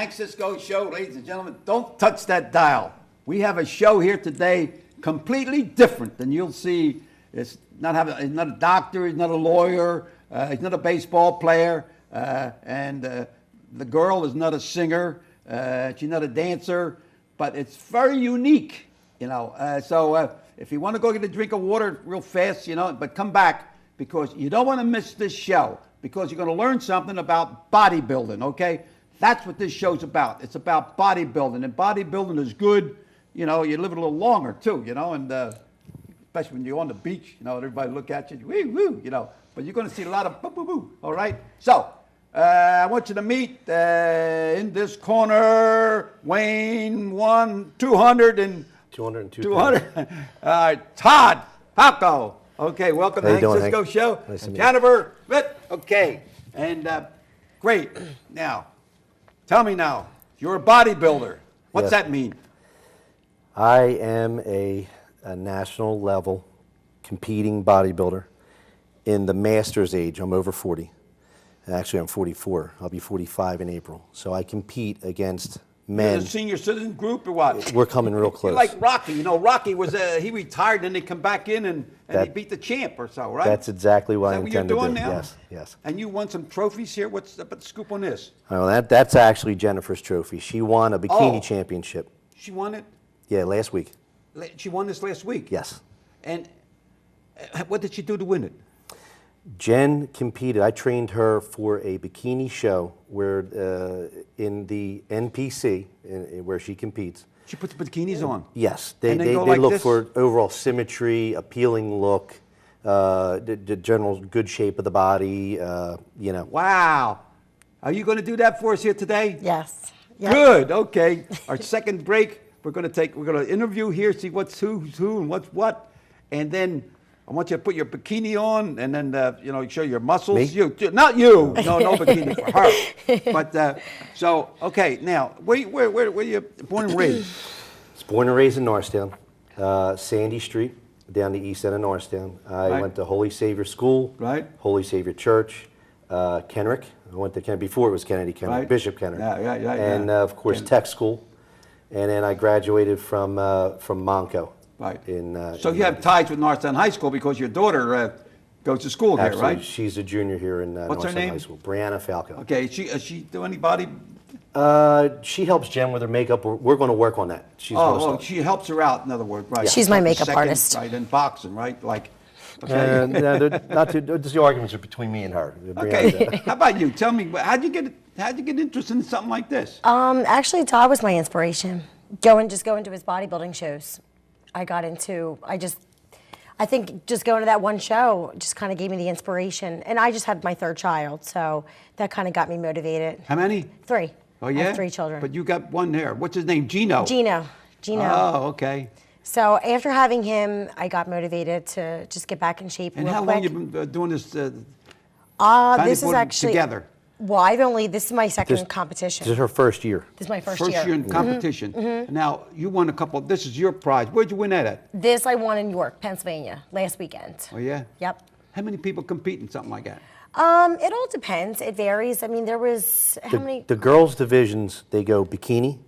Hank Cisco Show, ladies and gentlemen. Don't touch that dial. We have a show here today completely different than you'll see. It's not a doctor, he's not a lawyer, he's not a baseball player, and the girl is not a singer, she's not a dancer, but it's very unique, you know. So if you want to go get a drink of water real fast, you know, but come back because you don't want to miss this show because you're going to learn something about bodybuilding, okay? That's what this show's about. It's about bodybuilding, and bodybuilding is good. You know, you live a little longer too, you know, and especially when you're on the beach, you know, everybody look at you, woo, woo, you know. But you're going to see a lot of boo, boo, boo, all right? So, I want you to meet in this corner, Wayne, 202. 200. All right, Todd Falco. Okay, welcome to the Hank Cisco Show. Nice to meet Jennifer Witt. Okay, and great. Now, tell me now, you're a bodybuilder. What's that mean? I am a national level competing bodybuilder in the master's age. I'm over 40. Actually, I'm 44. I'll be 45 in April. So I compete against men. You're the senior citizen group or what? We're coming real close. You're like Rocky. You know, Rocky was he retired and they come back in and he beat the champ or so, right? That's exactly what I intend to do. Is that what you're doing now? Yes, yes. And you won some trophies here. What's the scoop on this? Well, that's actually Jennifer's trophy. She won a bikini championship. She won it? Yeah, last week. She won this last week? Yes. And what did she do to win it? Jen competed. I trained her for a bikini show where in the NPC, where she competes. She puts bikinis on? Yes. They like look this? for overall symmetry, appealing look, the general good shape of the body, you know. Wow. Are you going to do that for us here today? Yes. Yep. Good. Okay. Our second break, we're going to interview here, see who's who and what's what, and then I want you to put your bikini on, and then you know, show your muscles. Me? You, not you. No bikini for her. But so okay. Now, where you born and raised? I was born and raised in Norristown, Sandy Street, down the east end of Norristown. I went to Holy Savior School, Holy Savior Church, Kenrick. I went to before it was Kennedy Kenrick, Bishop Kenrick, and of course Tech School, and then I graduated from Monco. Right. So you have ties with Norristown High School because your daughter goes to school there, right? She's a junior here in Norristown High School. Brianna Falco. Okay. Does she do any body? She helps Jen with her makeup. We're going to work on that. She helps her out. In other words, right? She's my makeup artist. Right, in boxing, right? Like. Okay. Just the arguments are between me and her. Okay. How about you? Tell me, how'd you get interested in something like this? Actually, Todd was my inspiration. Going to his bodybuilding shows. I think just going to that one show just kind of gave me the inspiration. And I just had my third child, so that kind of got me motivated. How many? 3. Oh, yeah? I have 3 children. But you got one there. What's his name? Gino? Gino. Oh, okay. So after having him, I got motivated to just get back in shape real quick. And how long you been doing this? This is actually together. Well, this is my second competition. This is her first year. This is my first year. First year in competition. Mm-hmm. Now, you won a couple, this is your prize. Where'd you win that at? This I won in York, Pennsylvania, last weekend. Oh, yeah? Yep. How many people compete in something like that? It all depends. It varies. I mean, there was, how many? The girls' divisions, they go bikini.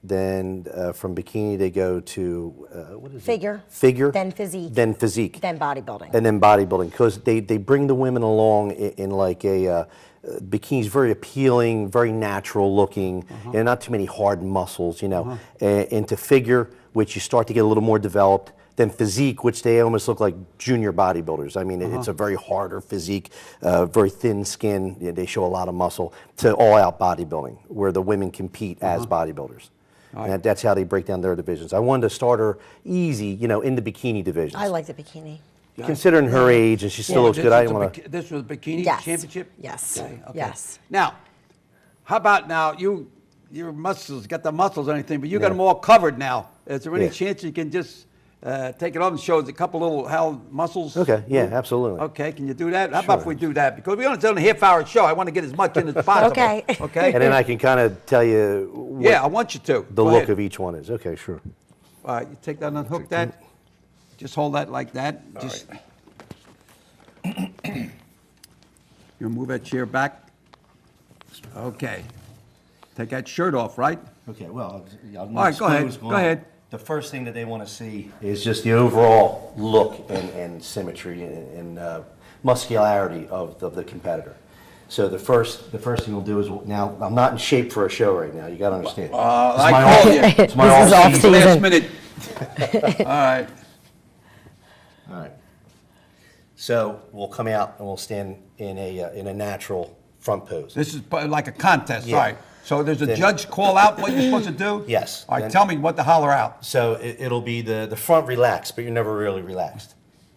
Then from bikini, they go to, what is Figure. it? Figure. Then physique. Then physique. Then bodybuilding. And then bodybuilding, because they bring the women along in like a, bikini's very appealing, very natural looking, and not too many hard muscles, you know. Into figure, which you start to get a little more developed. Then physique, which they almost look like junior bodybuilders. I mean, it's a very harder physique, very thin skin. They show a lot of muscle. To all-out bodybuilding, where the women compete as bodybuilders. And that's how they break down their divisions. I wanted to start her easy, you know, in the bikini divisions. I like the bikini. Considering her age and she still looks good, I didn't want to. This was a bikini championship? Yes. Okay. Yes. Now, how about now, your muscles, got the muscles or anything, but you got them all covered now. Is there any chance you can just take it off and show us a couple little muscles? Okay, yeah, absolutely. Okay, can you do that? How about if we do that? Because we only done a half-hour show. I want to get as much in as possible. Okay. Okay. And then I can kind of tell you what I want you to. The look of each one is. Okay, sure. All right, you take that and unhook that. Just hold that like that. Just. You move that chair back. Okay. take that shirt off, right? Okay, well, all right, go ahead, go ahead. The first thing that they want to see is just the overall look and symmetry and muscularity of the competitor. So the first thing we'll do is, now I'm not in shape for a show right now. You got to understand. I told you. It's my This is off off season. Last season. minute. All right. All right. So we'll come out and we'll stand in a natural front pose. This is like a contest, Yeah. right? So there's a Then- judge call out what you're supposed to do? Yes. All right, Then- tell me what to holler out. So it'll be the front relaxed, but you're never really relaxed.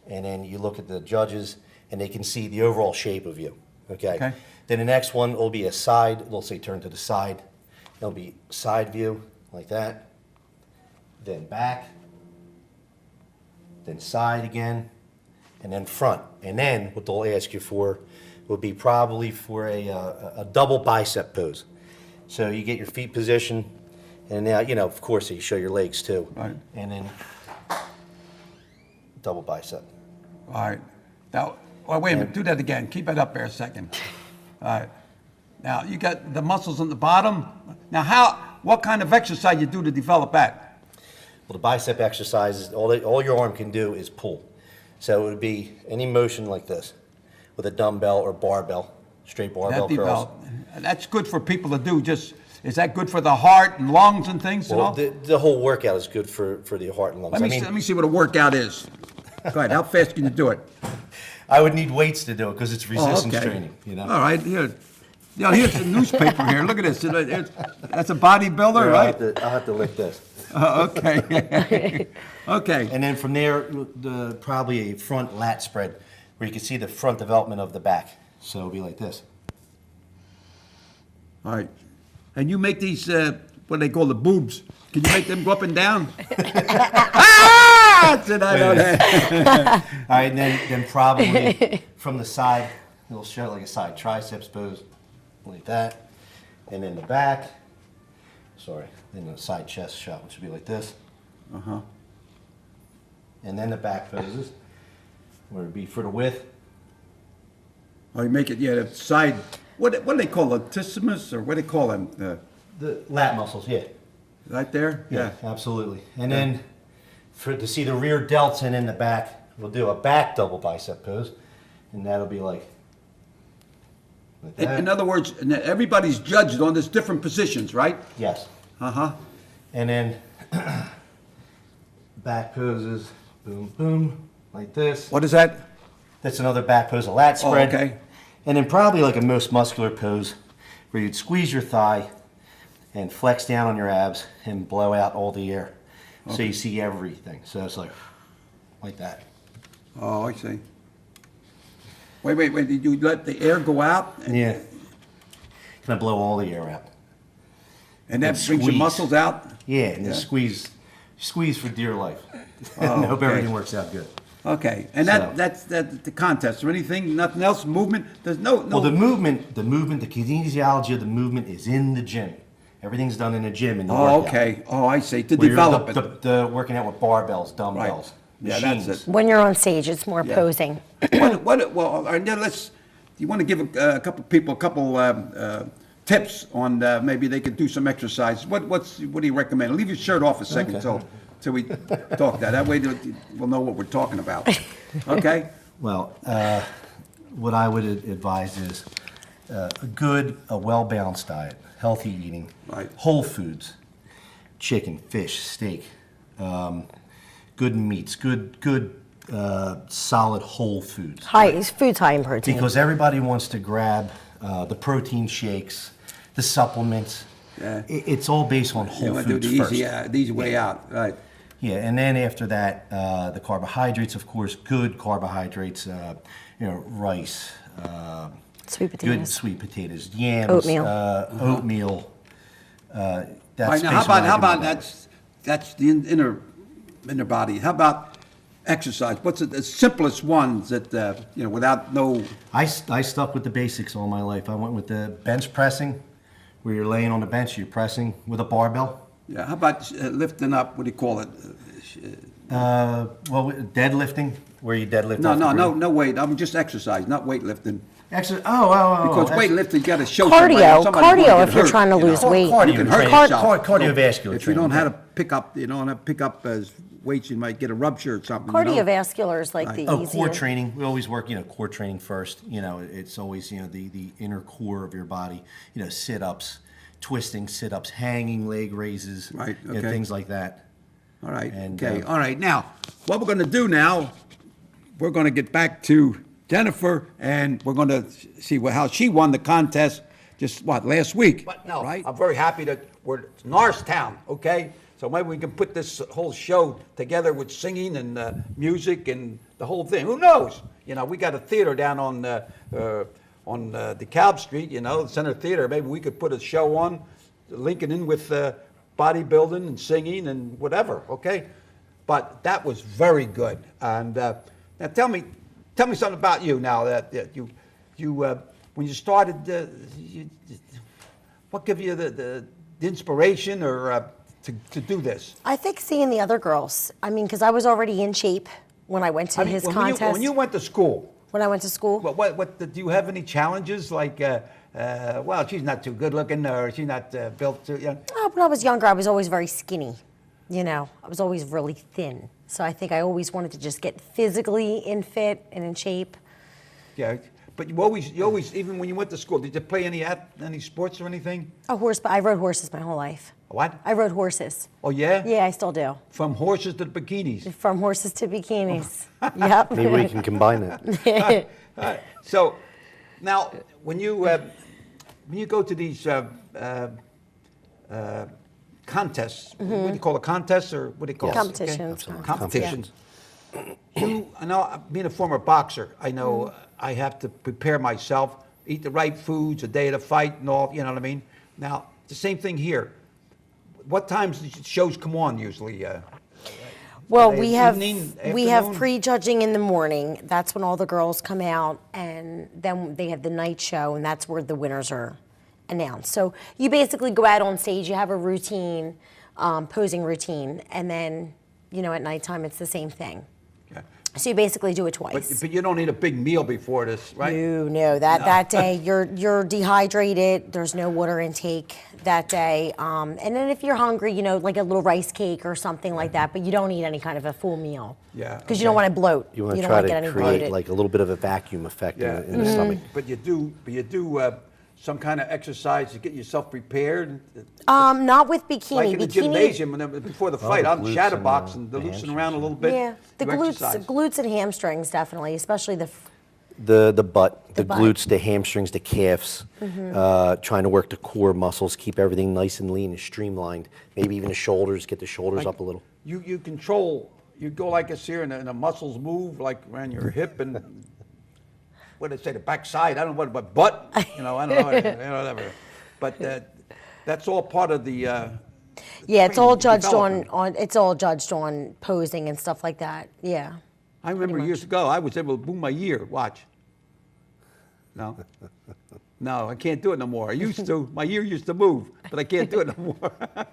And then you look at the judges, and they can see the overall shape of you. Okay. Okay. Then the next one will be a side. They'll say turn to the side. It'll be side view like that. Then back. Then side again, and then front. And then what they'll ask you for will be probably for a double bicep pose. So you get your feet positioned, and now, of course, you show your legs too. Right. And then double bicep. All right. Now, wait a minute, do that again. Keep it up there a second. All right. Now, you got the muscles on the bottom. Now, what kind of exercise you do to develop that? Well, the bicep exercises, all your arm can do is pull. So it would be any motion like this with a dumbbell or barbell, straight barbell That curls. develop. That's good for people to do. Is that good for the heart and lungs and things? Well, and all? the whole workout is good for the heart and lungs. Let me see what a workout is. Go ahead. How fast can you do it? I would need weights to do it because it's resistance Oh, okay. training. All right. Here. Here's the newspaper here. Look at this. That's a bodybuilder, Here, right? I'll have to lick this. Okay. Okay. And then from there, probably a front lat spread where you can see the front development of the back. So it'll be like this. All right. And you make these, what do they call the boobs? Can you make them go up and down? Ah! Did I know that? All right, and then probably from the side, it'll show like a side triceps pose, like that. And then the back, then the side chest shot, which would be like this. Uh-huh. And then the back poses, where it would be for the width. Oh, you make it, the side, what do they call latissimus, or what do they call them? The lat muscles, yeah. Right there? Yeah, absolutely. And then to see the rear delts and in the back, we'll do a back double bicep pose, and that'll be like that. In other words, everybody's judged on this different positions, right? Yes. Uh-huh. And then back poses, boom, boom, like this. What is that? That's another back pose, a lat spread. Oh, okay. And then probably like a most muscular pose where you'd squeeze your thigh and flex down on your abs and blow out all the air. So you see everything. So it's like that. Oh, I see. Wait. Did you let the air go out? Yeah. Gonna blow all the air out. And that And brings your squeeze. muscles out? Yeah, and then Yeah. squeeze for dear life. Oh, I hope okay. everything works out good. Okay. And So- that's the contest or anything? Nothing else? Movement? There's no. Well, the movement, the kinesiology of the movement is in the gym. Everything's done in the gym in the Oh, workout. okay. Oh, I see. To Where you're develop it. the working out with barbells, dumbbells, Yeah, machines. that's it. When you're on stage, it's more posing. Well, all right, now do you want to give a couple people a couple tips on maybe they could do some exercise? What do you recommend? Leave your shirt off a second Okay. till we talk that. That way we'll know what we're talking about. Okay? Well, what I would advise is a well-balanced diet, healthy eating, Right. whole foods, chicken, fish, steak, good meats, good solid whole foods. Food's high in protein. Because everybody wants to grab the protein shakes, the supplements. Yeah. It's all based on You whole want to do foods the first. easy way out, right? Yeah, and then after that, the carbohydrates, of course, good carbohydrates, rice, Sweet good potatoes. sweet potatoes, yams, Oatmeal. oatmeal. That's All right, now basically how I do my about diet. that's the inner body. How about exercise? What's the simplest ones that without no? I stuck with the basics all my life. I went with the bench pressing, where you're laying on the bench, you're pressing with a barbell. Yeah. How about lifting up? What do you call it? Well, deadlifting, where you deadlift. off the ground. No weight. I'm just exercise, not weightlifting. Because Because weightlifting, you got to show somebody. Cardio, somebody's gonna cardio get if you're hurt, trying to you know. lose weight. You can hurt yourself. Cardiovascular If you don't training, have to pick up, as weights, you might get a rupture or something. you know? Cardiovascular is like the easier. core training. We always work, core training first. It's always, the inner core of your body. Sit-ups, twisting sit-ups, hanging leg raises, Right, okay. things like that. All right. And, Okay. All right. Now, what we're going to do now, we're going to get back to Jennifer, and we're going to see how she won the contest last week. But no, right? I'm very happy that we're Norristown, okay? So maybe we can put this whole show together with singing and music and the whole thing. Who knows? We got a theater down on DeKalb Street, the Center Theater. Maybe we could put a show on, linking in with bodybuilding and singing and whatever, okay? But that was very good. And now tell me something about you now that you when you started, what gave you the inspiration or to do this? I think seeing the other girls. I mean, because I was already in shape when I went to his contest. When you went to school. When I went to school. What do you have any challenges like? Well, she's not too good looking, or she's not built too. Oh, when I was younger, I was always very skinny. I was always really thin. So I think I always wanted to just get physically fit and in shape. Yeah, but you always, even when you went to school, did you play any sports or anything? I rode horses my whole life. What? I rode horses. Oh yeah? Yeah, I still do. From horses to bikinis. From horses to bikinis. Yep. Maybe we can combine that. All right. So now, when you go to these contests, what do you call it, contests or what do you call it? Competitions. Okay. Competitions. I know, being a former boxer, I know I have to prepare myself, eat the right foods, the day of the fight and all, you know what I mean? Now, the same thing here. What times do shows come on usually? Well, we have afternoon? prejudging in the morning. That's when all the girls come out, and then they have the night show, and that's where the winners are announced. So you basically go out on stage, you have a routine, posing routine, and then at nighttime it's the same thing. Okay. So you basically do it twice. But you don't eat a big meal before this, right? No. That day you're dehydrated. There's no water intake that day. And then if you're hungry, like a little rice cake or something like that. But you don't eat any kind of a full meal. Yeah. Because you don't want to bloat. You want to don't try wanna get to any create bloated. like a little bit of a vacuum effect in the stomach. But you do some kind of exercise to get yourself prepared. Not with bikini. Like in the gymnasium before the fight, I'm glutes shadowboxing, and the loosening hamstrings, around a little bit. Yeah, the do exercise. glutes and hamstrings definitely, especially the butt, the butt. glutes, the hamstrings, the calves, trying to work the core muscles, keep everything nice and lean and streamlined. Maybe even the shoulders, get the shoulders up a little. You control. You go like this here, and the muscles move like around your hip and what did they say, the backside? I don't know but butt. I don't know, whatever. But that's all part of the. Yeah, it's all judged development. on it's all judged on posing and stuff like that. Yeah. I remember years ago, I was able to move my ear. Watch. No, I can't do it no more. I used to. My ear used to move, but I can't do it no more.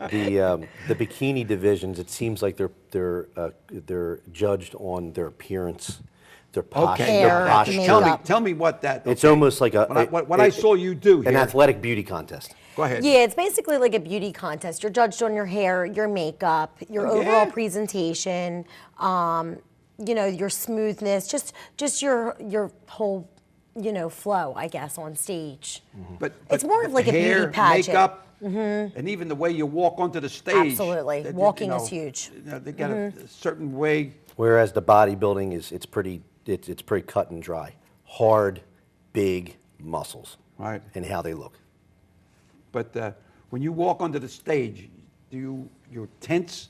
The bikini divisions, it seems like they're judged on their appearance, their posture. Okay, Hair, makeup. tell me what that. It's almost like what I saw you do here. an athletic beauty contest. Go ahead. Yeah, it's basically like a beauty contest. You're judged on your hair, your makeup, your overall presentation, your smoothness, just your whole, flow, I guess, on stage. But It's more of like a hair, beauty pageant. makeup, and even the way you walk onto the stage. Absolutely. Walking is huge. They got a certain way. Whereas the bodybuilding it's pretty cut and dry, hard, big muscles, Right. and how they look. But when you walk onto the stage, you're tense?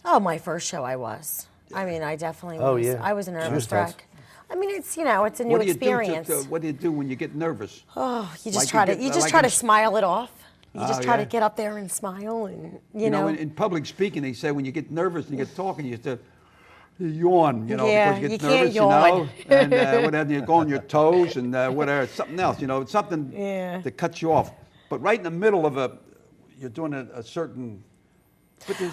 Oh, my first show I was. I mean, I definitely was. Oh, yeah. I was a She nervous was tense. wreck. I mean, it's it's a new experience. What do you do when you get nervous? Oh, you just Like try to smile it off. You just try yeah. to get up there and smile, and You know, in public speaking, they say when you get nervous and you get talking, you have to yawn, Yeah, because you get you nervous, can't yawn. and whatever, you go on your toes and whatever, something else, it's something Yeah. that cuts you off. But right in the middle of you're doing a certain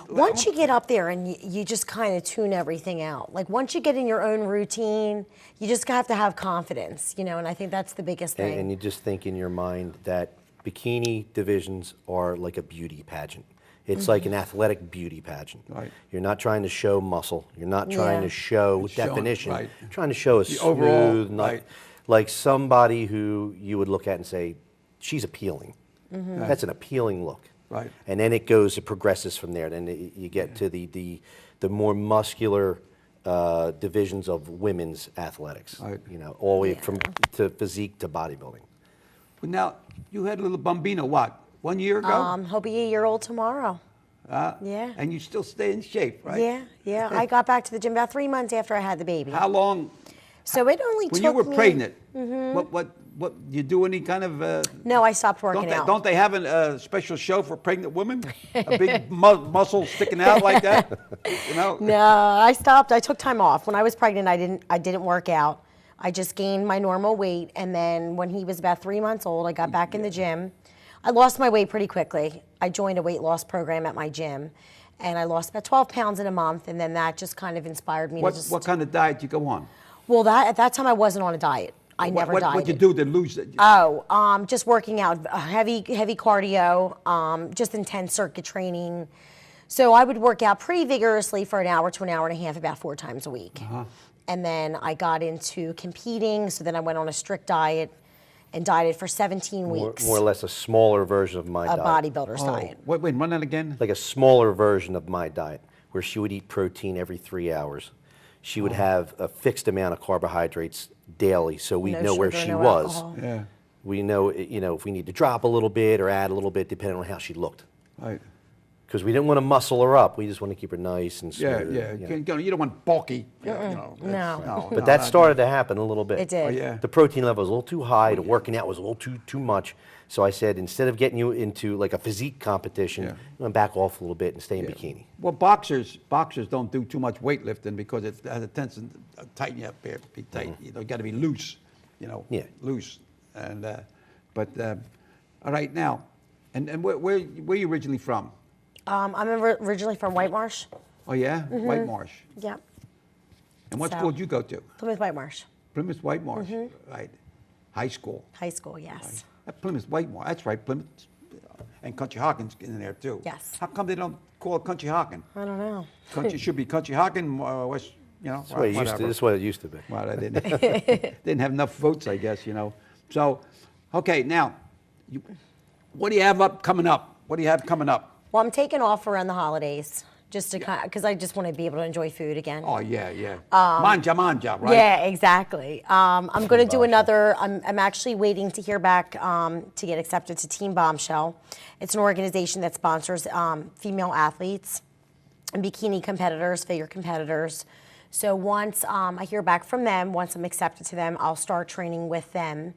Once you get up there and you just kind of tune everything out, like once you get in your own routine, you just have to have confidence, you know, and I think that's the biggest thing. And you just think in your mind that bikini divisions are like a beauty pageant. It's like an athletic beauty pageant. Right. You're not trying to show muscle. You're not trying to show definition. right. You're trying to show a overall, smooth, right. like somebody who you would look at and say, she's appealing. That's an appealing look. Right. And then it progresses from there. Then you get to the more muscular divisions of women's athletics. Right. You know, all the way from to physique to bodybuilding. But now, you had a little bambino, what, 1 year ago? He'll be a year old tomorrow. Yeah. And you still stay in shape, right? Yeah, yeah. I got back to the gym about 3 months after I had the baby. How long, So it only when took you were me- pregnant, what, you do any kind of, No, I stopped working out. don't they have a special show for pregnant women? A big muscle sticking out like that? You know? No, I stopped. I took time off. When I was pregnant, I didn't work out. I just gained my normal weight, and then when he was about 3 months old, I got back in the gym. I lost my weight pretty quickly. I joined a weight loss program at my gym, and I lost about 12 pounds in a month, and then that just kind of inspired me to just... What kind of diet you go on? Well, at that time, I wasn't on a diet. I never dieted. What you do to lose it? Just working out, heavy cardio, just intense circuit training. So I would work out pretty vigorously for an hour to an hour and a half, about 4 times a week. And then I got into competing, so then I went on a strict diet and dieted for 17 weeks. More or less a smaller version of my a diet. bodybuilder's diet. Wait, run that again? Like a smaller version of my diet, where she would eat protein every 3 hours. She would have a fixed amount of carbohydrates daily, so we No know where sugar, she no was. alcohol. Yeah, We know, if we need to drop a little bit or add a little bit, depending on how she looked. right. Because we didn't want to muscle her up. We just want to keep her nice and smooth. Yeah. you know. You don't want bulky. You know, No. But that started to happen a little bit. It did. Oh, yeah. The protein level was a little too high. The working out was a little too much. So I said, instead of getting you into like a physique competition, I'm going to back off a little bit and stay in bikini. Well, boxers don't do too much weightlifting because it has a tendency to tighten you up here, be tight. You know, you got to be loose, loose. And all right now, and where you originally from? I'm originally from White Marsh. Oh yeah, White Marsh. Yep. And what So- school did you go to? Plymouth White Marsh. Plymouth White Marsh, right? High school. High school, yes. Plymouth White Marsh. That's right, Plymouth. And Country Hawkins in there too. Yes. How come they don't call it Country Hawkin? I don't know. Country should be Country Hawkin, West. That's what it used to. That's what it used to be. Well, I didn't have enough votes, I guess, So, okay, now, what do you have coming up? What do you have coming up? Well, I'm taking off around the holidays just to because I just want to be able to enjoy food again. Oh, yeah. Manja, right? Yeah, exactly. I'm going to do another. I'm actually waiting to hear back to get accepted to Team Bombshell. It's an organization that sponsors female athletes and bikini competitors, figure competitors. So once I hear back from them, once I'm accepted to them, I'll start training with them.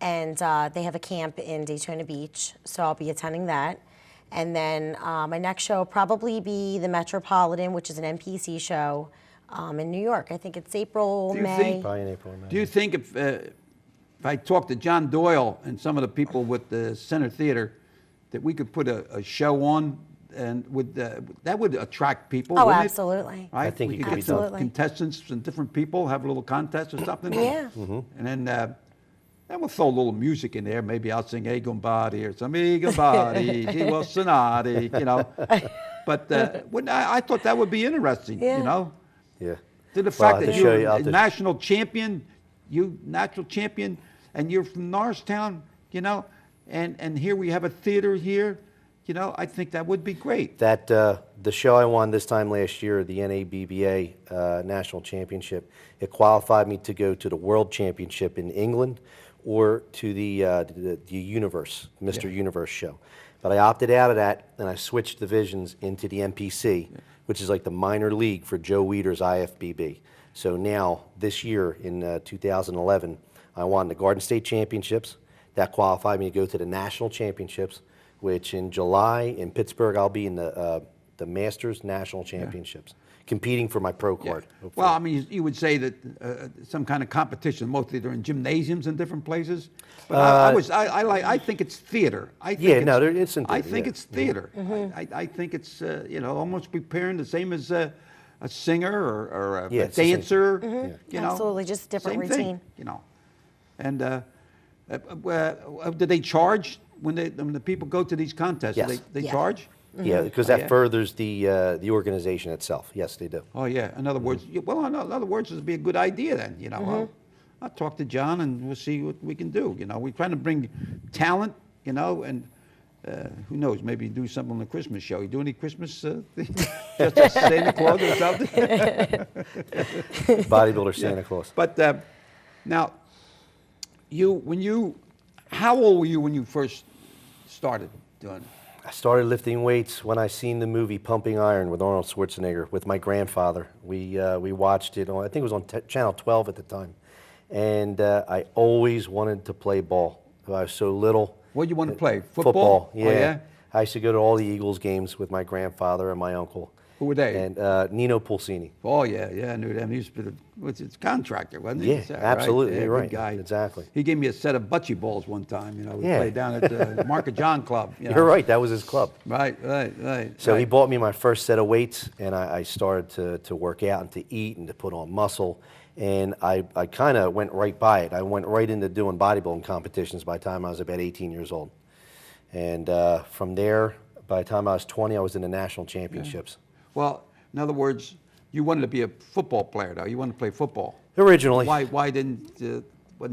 And they have a camp in Daytona Beach, so I'll be attending that. And then my next show will probably be the Metropolitan, which is an NPC show in New York. I think it's April, May. Probably in April or May. Do you think if I talk to John Doyle and some of the people with the Center Theater, that we could put a show on, and that would attract people? Oh, wouldn't it? absolutely. Right? I think we it could could be get some done. contestants and different people, have a little contest or something. Yeah. And then we'll throw a little music in there. Maybe I'll sing Egon Body or some Egon Body, he was Sonati, But I thought that would be interesting, Yeah. Yeah. To the Well, I'll fact that have to show you're you- I'll a have to- national champion, and you're from Norristown, and here we have a theater here, I think that would be great. That the show I won this time last year, the NABBA National Championship, it qualified me to go to the World Championship in England or to the Universe, Mr. Universe show. But I opted out of that, and I switched divisions into the NPC, which is like the minor league for Joe Weider's IFBB. So now, this year in 2011, I won the Garden State Championships. That qualified me to go to the National Championships, which in July in Pittsburgh, I'll be in the the Masters National Championships, competing for my pro card. Well, I mean, you would say that some kind of competition. Mostly they're in gymnasiums in different places. But I think it's theater. I think it's in theater. I think it's theater. I think it's almost preparing the same as a singer or a dancer. You know, absolutely, just a different same routine. thing, you know, and do they charge when the people go to these contests? Yes. They charge. Yeah, because that furthers the organization itself. Yes, they do. Oh yeah. In other words, in other words, this would be a good idea then. You know, I'll talk to John and we'll see what we can do. You know, we're trying to bring talent. You know, and who knows? Maybe do something on the Christmas show. You do any Christmas just a Santa Claus or something? Bodybuilder Santa Claus. But now, how old were you when you first started doing it? I started lifting weights when I seen the movie Pumping Iron with Arnold Schwarzenegger with my grandfather. We watched it on, I think it was on Channel 12 at the time. And I always wanted to play ball. I was so little. What do you want to play? Football? Football, yeah. Oh, yeah? I used to go to all the Eagles games with my grandfather and my uncle. Who were they? And Nino Pulsini. Oh, yeah, I knew them. He used to be a contractor, wasn't he? Yeah, absolutely. Right? You're right. Good guy. Exactly. He gave me a set of butchie balls one time. You know, we played down at the Market John Club. You're right. That was his club. Right. So he bought me my first set of weights, and I started to work out and to eat and to put on muscle. And I kind of went right by it. I went right into doing bodybuilding competitions by the time I was about 18 years old. And from there, by the time I was 20, I was in the national championships. Yeah. Well, in other words, you wanted to be a football player, though. You wanted to play football. Originally. Why wasn't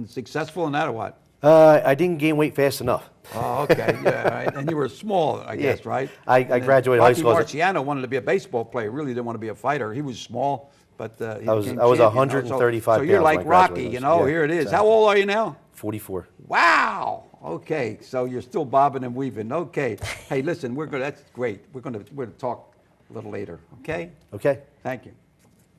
successful in that or what? I didn't gain weight fast enough. Oh, okay. Yeah, right. And you were small, I guess, right? I graduated high school. Rocky Marciano wanted to be a baseball player. Really didn't want to be a fighter. He was small, but he I was became 135 So you're pounds like when I Rocky, graduated. you know. Yeah, Here it is. exactly. How old are you now? 44. Wow. Okay. So you're still bobbing and weaving. Okay. Hey, listen, that's great. We're gonna talk a little later. Okay. Okay. Thank you.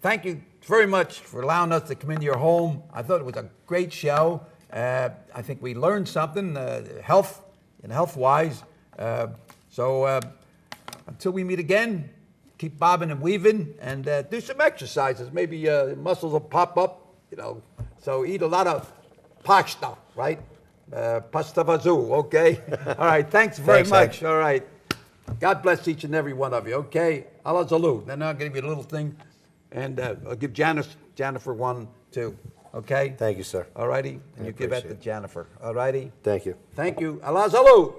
Thank you very much for allowing us to come into your home. I thought it was a great show. I think we learned something, health-wise. So until we meet again, keep bobbing and weaving and do some exercises. Maybe muscles will pop up, you know. So eat a lot of pasta, right? Pasta vazoo, okay? All right, thanks very much. All right. God bless each and every one of you, okay? Allah Zalud. Then I'll give you a little thing, and I'll give Jennifer one, too, okay? Thank you, sir. All righty? And you give that to Jennifer, all righty? Thank you. Thank you. Allah Zalud.